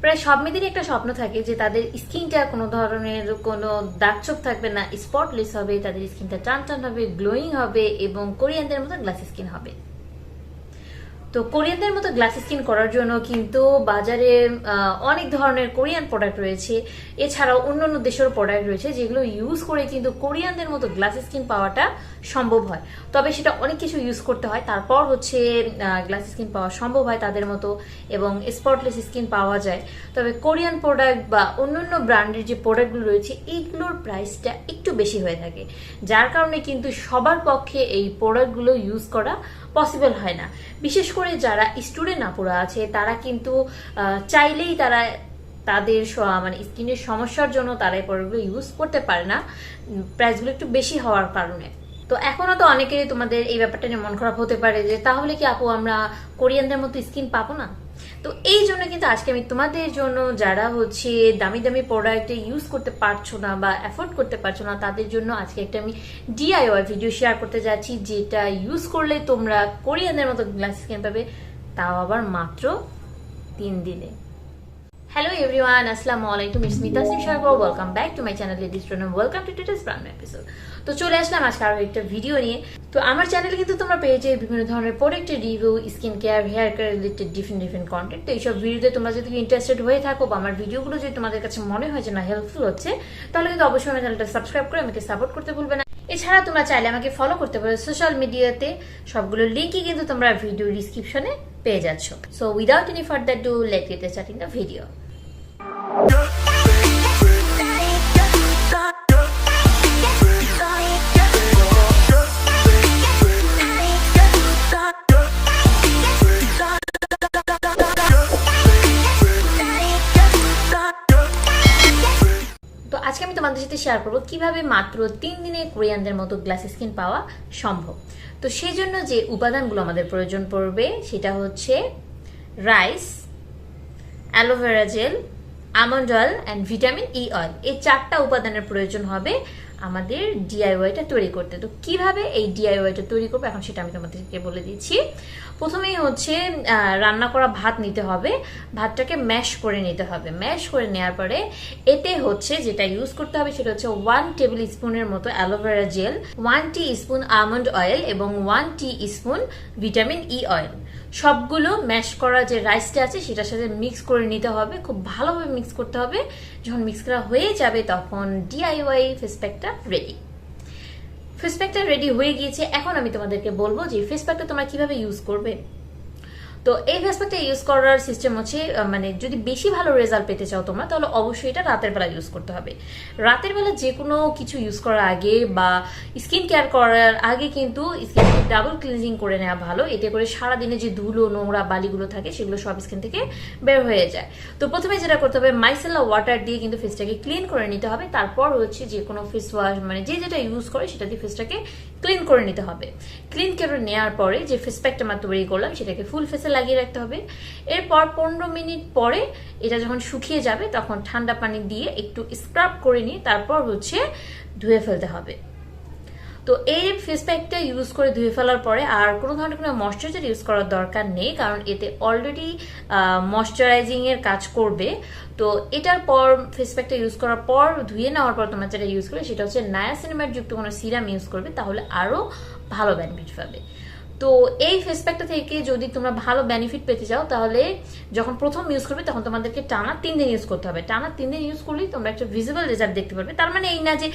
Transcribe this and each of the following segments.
প্রায় সব মেয়েদেরই একটা স্বপ্ন থাকে যে তাদের স্কিনটা কোনো ধরনের কোনো দাগছোপ থাকবে না, স্পটলেস হবে, তাদের স্কিনটা টান টান হবে, গ্লোয়িং হবে এবং কোরিয়ানদের মতো গ্লাসি স্কিন হবে। তো কোরিয়ানদের মতো গ্লাস স্কিন করার জন্য কিন্তু বাজারে অনেক ধরনের কোরিয়ান প্রোডাক্ট রয়েছে, এছাড়াও অন্যান্য দেশের প্রোডাক্ট রয়েছে যেগুলো ইউজ করে কিন্তু কোরিয়ানদের মতো গ্লাস স্কিন পাওয়াটা সম্ভব হয়। তবে সেটা অনেক কিছু ইউজ করতে হয়, তারপর হচ্ছে গ্লাস স্কিন পাওয়া সম্ভব হয় তাদের মতো এবং স্পটলেস স্কিন পাওয়া যায়। তবে কোরিয়ান প্রোডাক্ট বা অন্যান্য ব্র্যান্ডের যে প্রোডাক্টগুলো রয়েছে এইগুলোর প্রাইসটা একটু বেশি হয়ে থাকে, যার কারণে কিন্তু সবার পক্ষে এই প্রোডাক্টগুলো ইউজ করা পসিবল হয় না। বিশেষ করে যারা স্টুডেন্ট আপুরা আছে তারা কিন্তু চাইলেই তারা তাদের মানে স্কিনের সমস্যার জন্য তারা এই প্রোডাক্টগুলো ইউজ করতে পারে না, প্রাইসগুলো একটু বেশি হওয়ার কারণে। তো এখনো তো অনেকেরই তোমাদের এই ব্যাপারটা নিয়ে মন খারাপ হতে পারে যে তাহলে কি আপু আমরা কোরিয়ানদের মতো স্কিন পাবো না? তো এই জন্য কিন্তু আজকে আমি তোমাদের জন্য যারা হচ্ছে দামি দামি প্রোডাক্ট ইউজ করতে পারছো না বা অ্যাফোর্ড করতে পারছো না তাদের জন্য আজকে একটা আমি ডিআইওয়াই ভিডিও শেয়ার করতে যাচ্ছি, যেটা ইউজ করলে তোমরা কোরিয়ানদের মতো গ্লাস স্কিন পাবে, তাও আবার মাত্র 3 দিনে। হ্যালো এভরিওয়ান, আসসালামু আলাইকুম, it's me tasnimhudaofficial, welcome back to my channel ladies programme, welcome to today's brand new episode. তো চলে আসলাম আজকে আরো একটা ভিডিও নিয়ে। তো আমার চ্যানেলে কিন্তু তোমরা পেয়ে যাবে বিভিন্ন ধরনের প্রোডাক্টের review, skin care, hair care related different content. তো এইসব ভিডিওতে তোমরা যদি ইন্টারেস্টেড হয়ে থাকো বা আমার ভিডিওগুলো যদি তোমাদের কাছে মনে হয় যে না হেল্পফুল হচ্ছে, তাহলে কিন্তু অবশ্যই আমার চ্যানেলটা সাবস্ক্রাইব করে আমাকে সাপোর্ট করতে ভুলবে না। এছাড়া তোমরা চাইলে আমাকে ফলো করতে পারো সোশ্যাল মিডিয়াতে, সবগুলো লিঙ্কই কিন্তু তোমরা ভিডিও ডিসক্রিপশনে পেয়ে যাচ্ছ। So without any further do, let's get starting the video. তো আজকে আমি তোমাদের সাথে শেয়ার করবো কিভাবে মাত্র 3 দিনে কোরিয়ানদের মতো গ্লাস স্কিন পাওয়া সম্ভব। তো সেই জন্য যে উপাদানগুলো আমাদের প্রয়োজন পড়বে সেটা হচ্ছে rice, aloe vera gel, almond oil and vitamin E oil. এই 4টা উপাদানের প্রয়োজন হবে আমাদের ডিআইওয়াইটা তৈরি করতে। তো কিভাবে এই ডিআইওয়াইটা তৈরি করবো এখন সেটা আমি তোমাদেরকে বলে দিচ্ছি। প্রথমেই হচ্ছে রান্না করা ভাত নিতে হবে, ভাতটাকে ম্যাশ করে নিতে হবে। ম্যাশ করে নেওয়ার পরে এতে হচ্ছে যেটা ইউজ করতে হবে সেটা হচ্ছে 1 টেবিল স্পুনের মতো অ্যালোভেরা জেল, 1 টি-স্পুন আমন্ড অয়েল এবং 1 টি-স্পুন ভিটামিন ই অয়েল। সবগুলো ম্যাশ করা যে রাইসটা আছে সেটার সাথে মিক্স করে নিতে হবে, খুব ভালোভাবে মিক্স করতে হবে। যখন মিক্স করা হয়ে যাবে তখন ডিআইওয়াই ফেস প্যাকটা রেডি। ফেস প্যাকটা রেডি হয়ে গিয়েছে, এখন আমি তোমাদেরকে বলবো যে ফেস প্যাকটা তোমরা কিভাবে ইউজ করবে। তো এই ফেস প্যাকটা ইউজ করার সিস্টেম হচ্ছে মানে যদি বেশি ভালো রেজাল্ট পেতে চাও তোমরা তাহলে অবশ্যই এটা রাতের বেলা ইউজ করতে হবে। রাতের বেলা যে কোনো কিছু ইউজ করার আগে বা স্কিন কেয়ার করার আগে কিন্তু স্কিনকে ডাবল ক্লিনজিং করে নেওয়া ভালো। এতে করে সারাদিনে যে ধুলো নোংরা বালিগুলো থাকে সেগুলো সব স্কিন থেকে বের হয়ে যায়। তো প্রথমে যেটা করতে হবে মাইসেলা ওয়াটার দিয়ে কিন্তু ফেসটাকে ক্লিন করে নিতে হবে। তারপর হচ্ছে যে কোনো ফেস ওয়াশ মানে যে যেটা ইউজ করে সেটা দিয়ে ফেসটাকে ক্লিন করে নিতে হবে। ক্লিন করে নেওয়ার পরে যে ফেস প্যাকটা আমরা তৈরি করলাম সেটাকে ফুল ফেসে লাগিয়ে রাখতে হবে। এরপর 15 মিনিট পরে এটা যখন শুকিয়ে যাবে তখন ঠান্ডা পানি দিয়ে একটু স্ক্রাব করে নিয়ে তারপর হচ্ছে ধুয়ে ফেলতে হবে। তো এই ফেস প্যাকটা ইউজ করে ধুয়ে ফেলার পরে আর কোনো ধরনের কোনো ময়শ্চারাইজার ইউজ করার দরকার নেই, কারণ এতে অলরেডি ময়শ্চারাইজিং এর কাজ করবে। তো এটার পর ফেস প্যাকটা ইউজ করার পর ধুয়ে নেওয়ার পর তোমরা যেটা ইউজ করবে সেটা হচ্ছে নায়াসিনামাইড যুক্ত কোনো সিরাম ইউজ করবে, তাহলে আরো ভালো বেনিফিট পাবে। তো এই ফেস প্যাকটা থেকে যদি তোমরা ভালো বেনিফিট পেতে চাও তাহলে যখন প্রথম ইউজ করবে তখন তোমাদেরকে টানা 3 দিন ইউজ করতে হবে। টানা 3 দিন ইউজ করলেই তোমরা একটা ভিজিবল রেজাল্ট দেখতে পারবে। তার মানে এই না যে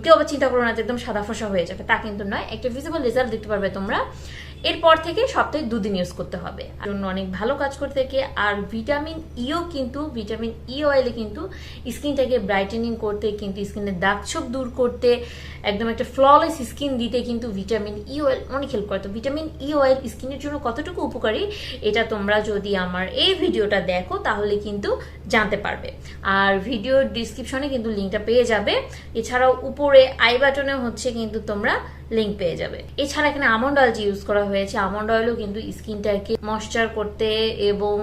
কেউ আবার চিন্তা করো না যে একদম সাদা ফসা হয়ে যাবে, তা কিন্তু নয়। একটা ভিজিবল রেজাল্ট দেখতে পারবে তোমরা। এরপর থেকে সপ্তাহে 2 দিন ইউজ করতে হবে, জন্য অনেক ভালো কাজ করতে থাকে। আর ভিটামিন ইও কিন্তু ভিটামিন ই অয়েলে কিন্তু স্কিনটাকে ব্রাইটেনিং করতে, কিন্তু স্কিনের দাগছোপ দূর করতে, একদম একটা ফ্ললেস স্কিন দিতে কিন্তু ভিটামিন ই অয়েল অনেক হেল্প করে। তো ভিটামিন ই অয়েল স্কিনের জন্য কতটুকু উপকারী এটা তোমরা যদি আমার এই ভিডিওটা দেখো তাহলে কিন্তু জানতে পারবে। আর ভিডিওর ডিসক্রিপশনে কিন্তু লিঙ্কটা পেয়ে যাবে। এছাড়াও উপরে আই বাটনে হচ্ছে কিন্তু তোমরা লিঙ্ক পেয়ে যাবে। এছাড়া এখানে আমন্ড অয়েল ইউজ করা হয়েছে। আমন্ড অয়েলও কিন্তু স্কিনটাকে ময়শ্চার করতে এবং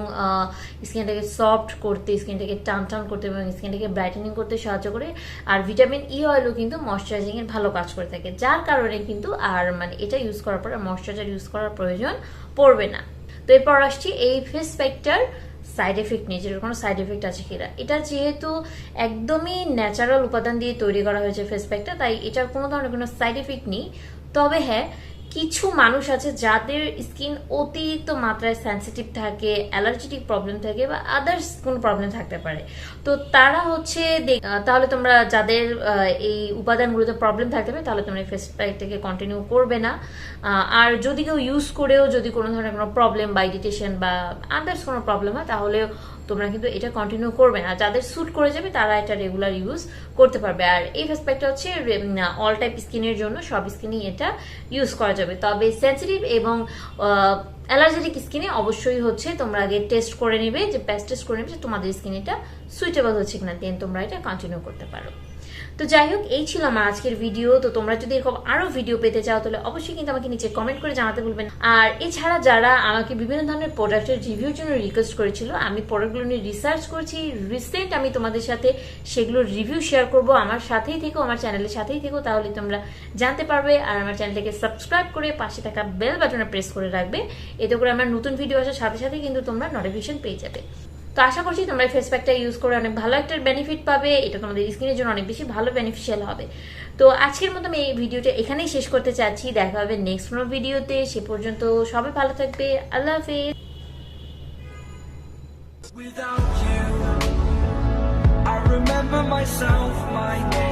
স্কিনটাকে সফট করতে, স্কিনটাকে টান টান করতে এবং স্কিনটাকে ব্রাইটেনিং করতে সাহায্য করে। আর ভিটামিন ই অয়েলও কিন্তু ময়শ্চারাইজিং এর ভালো কাজ করে থাকে, যার কারণে কিন্তু আর মানে এটা ইউজ করার পর ময়শ্চারাইজার ইউজ করার প্রয়োজন পড়বে না। তো এরপর আসছি এই ফেস প্যাকটার সাইড এফেক্ট নেই, যেটার কোনো সাইড এফেক্ট আছে কিনা। এটা যেহেতু একদমই ন্যাচারাল উপাদান দিয়ে তৈরি করা হয়েছে ফেস প্যাকটা, তাই এটার কোনো ধরনের কোনো সাইড এফেক্ট নেই। তবে হ্যাঁ, কিছু মানুষ আছে যাদের স্কিন অতিরিক্ত মাত্রায় সেন্সিটিভ থাকে, অ্যালার্জেটিক প্রবলেম থাকে বা আদার্স কোনো প্রবলেম থাকতে পারে। তো তারা হচ্ছে তাহলে তোমরা যাদের এই উপাদানগুলোতে প্রবলেম থাকতে পারে তাহলে তোমরা ফেস প্যাকটাকে কন্টিনিউ করবে না। আর যদি কেউ ইউজ করেও যদি কোনো ধরনের কোনো প্রবলেম বা ইরিটেশন বা আদার্স কোনো প্রবলেম হয় তাহলে তোমরা কিন্তু এটা কন্টিনিউ করবে না। যাদের স্যুট করে যাবে তারা এটা রেগুলার ইউজ করতে পারবে। আর এই ফেস প্যাকটা হচ্ছে অল টাইপ স্কিনের জন্য, সব স্কিনেই এটা ইউজ করা যাবে। তবে সেন্সিটিভ এবং অ্যালার্জেটিক স্কিনে অবশ্যই হচ্ছে তোমরা আগে টেস্ট করে নেবে, যে প্যাচ টেস্ট করে নেবে যে তোমাদের স্কিন এটা সুইটেবল হচ্ছে কিনা, দেন তোমরা এটা কন্টিনিউ করতে পারো। তো যাই হোক, এই ছিল আমার আজকের ভিডিও। তো তোমরা যদি এরকম আরো ভিডিও পেতে চাও তাহলে অবশ্যই কিন্তু আমাকে নিচে কমেন্ট করে জানাতে ভুলবেন। আর এছাড়া যারা আমাকে বিভিন্ন ধরনের প্রোডাক্টের রিভিউর জন্য রিকোয়েস্ট করেছিল, আমি প্রোডাক্টগুলো নিয়ে রিসার্চ করছি, রিসেন্ট আমি তোমাদের সাথে সেগুলোর রিভিউ শেয়ার করব। আমার সাথেই থেকো, আমার চ্যানেলের সাথেই থেকো, তাহলে তোমরা জানতে পারবে। আর আমার চ্যানেলটাকে সাবস্ক্রাইব করে পাশে থাকা বেল বাটনে প্রেস করে রাখবে, এতে করে আমার নতুন ভিডিও আসার সাথে সাথে কিন্তু তোমরা নোটিফিকেশন পেয়ে যাবে। তো আশা করছি তোমরা ফেস প্যাকটা ইউজ করে অনেক ভালো একটা বেনিফিট পাবে, এটা তোমাদের স্কিনের জন্য অনেক বেশি ভালো বেনিফিশিয়াল হবে। তো আজকের মতো আমি এই ভিডিওটা এখানেই শেষ করতে চাচ্ছি। দেখা হবে নেক্সট কোনো ভিডিওতে, সে পর্যন্ত সবাই ভালো থাকবে। আল্লাহ হাফেজ। Without you, I remember myself, my name.